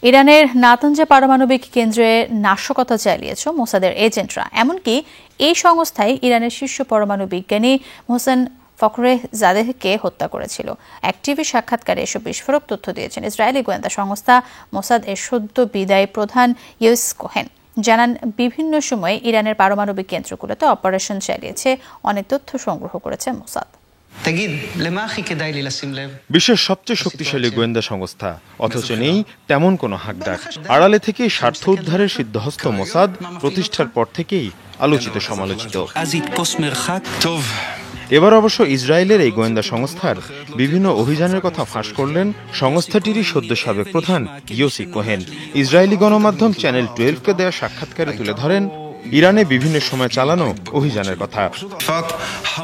ইরানের নাতানজা পারমাণবিক কেন্দ্রে নাশকতা চালিয়েছে মোসাদের এজেন্টরা। এমনকি এই সংস্থায় ইরানের শীর্ষ পরমাণু বিজ্ঞানী মোহসেন ফখরেজাদেহকে হত্যা করেছিল। এক টিভি সাক্ষাৎকারে এসব বিস্ফোরক তথ্য দিয়েছেন ইসরায়েলি গোয়েন্দা সংস্থা মোসাদ এর সদ্য বিদায়ী প্রধান ইউস কোহেন। জানান, বিভিন্ন সময়ে ইরানের পারমাণবিক কেন্দ্রগুলোতে অপারেশন চালিয়েছে, অনেক তথ্য সংগ্রহ করেছে মোসাদ। বিশ্বের সবচেয়ে শক্তিশালী গোয়েন্দা সংস্থা, অথচ নেই তেমন কোনো হাকডাক। আড়ালে থেকে স্বার্থ উদ্ধারের সিদ্ধহস্ত মোসাদ প্রতিষ্ঠার পর থেকেই আলোচিত সমালোচিত। এবার অবশ্য ইসরায়েলের এই গোয়েন্দা সংস্থার বিভিন্ন অভিযানের কথা ফাঁস করলেন সংস্থাটিরই সদ্য সাবেক প্রধান ইয়োসি কোহেন। ইসরায়েলি গণমাধ্যম চ্যানেল 12কে দেয়া সাক্ষাৎকারে তুলে ধরেন ইরানে বিভিন্ন সময় চালানো অভিযানের কথা।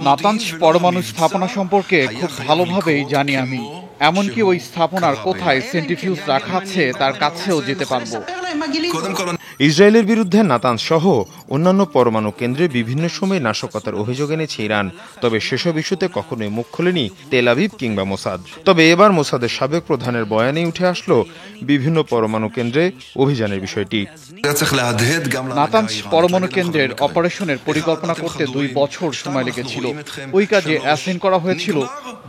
নাতানজ পরমাণু স্থাপনা সম্পর্কে খুব ভালোভাবেই জানি আমি। এমনকি ওই স্থাপনার কোথায় সেন্ট্রিফিউজ রাখা আছে তার কাছেও যেতে পারবো। ইসরায়েলের বিরুদ্ধে নাতানজ সহ অন্যান্য পরমাণু কেন্দ্রে বিভিন্ন সময় নাশকতার অভিযোগ এনেছে ইরান। তবে সেসব ইস্যুতে কখনোই মুখ খোলেনি তেল আবিব কিংবা মোসাদ। তবে এবার মোসাদের সাবেক প্রধানের বয়ানে উঠে আসলো বিভিন্ন পরমাণু কেন্দ্রে অভিযানের বিষয়টি। নাতানজ পরমাণু কেন্দ্রের অপারেশনের পরিকল্পনা করতে 2 বছর সময় লেগেছিল। ওই কাজে অ্যাসাইন করা হয়েছিল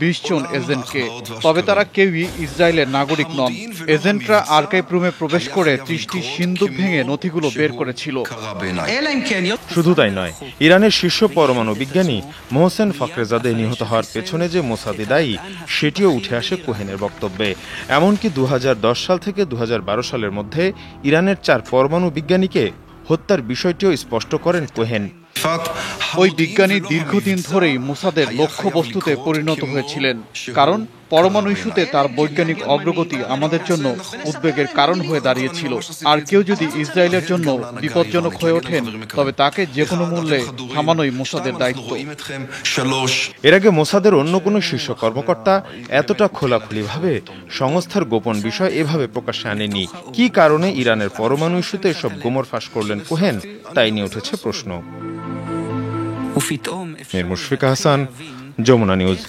20 জন এজেন্টকে। তবে তারা কেউই ইসরায়েলের নাগরিক নন। এজেন্টরা আর্কাইভ রুমে প্রবেশ করে 30টি সিন্দুক ভেঙে নথিগুলো বের করেছিল। শুধু তাই নয়, ইরানের শীর্ষ পরমাণু বিজ্ঞানী মোহসেন ফখরেজাদে নিহত হওয়ার পেছনে যে মোসাদি দায়ী, সেটিও উঠে আসে কোহেনের বক্তব্যে। এমনকি 2010 সাল থেকে 2012 সালের মধ্যে ইরানের 4 পরমাণু বিজ্ঞানীকে হত্যার বিষয়টিও স্পষ্ট করেন কোহেন। ওই বিজ্ঞানী দীর্ঘদিন ধরেই মোসাদের লক্ষ্যবস্তুতে পরিণত হয়েছিলেন, কারণ পরমাণু ইস্যুতে তার বৈজ্ঞানিক অগ্রগতি আমাদের জন্য উদ্বেগের কারণ হয়ে দাঁড়িয়েছিল। আর কেউ যদি ইসরায়েলের জন্য বিপজ্জনক হয়ে ওঠেন, তবে তাকে যে কোনো মূল্যে থামানোই মোসাদের দায়িত্ব। এর আগে মোসাদের অন্য কোনো শীর্ষ কর্মকর্তা এতটা খোলাখুলিভাবে সংস্থার গোপন বিষয় এভাবে প্রকাশ্যে আনেনি। কি কারণে ইরানের পরমাণু ইস্যুতে সব গোমর ফাঁস করলেন কোহেন, তাই নিয়ে উঠেছে প্রশ্ন। মুশফিকা হাসান, যমুনা নিউজ।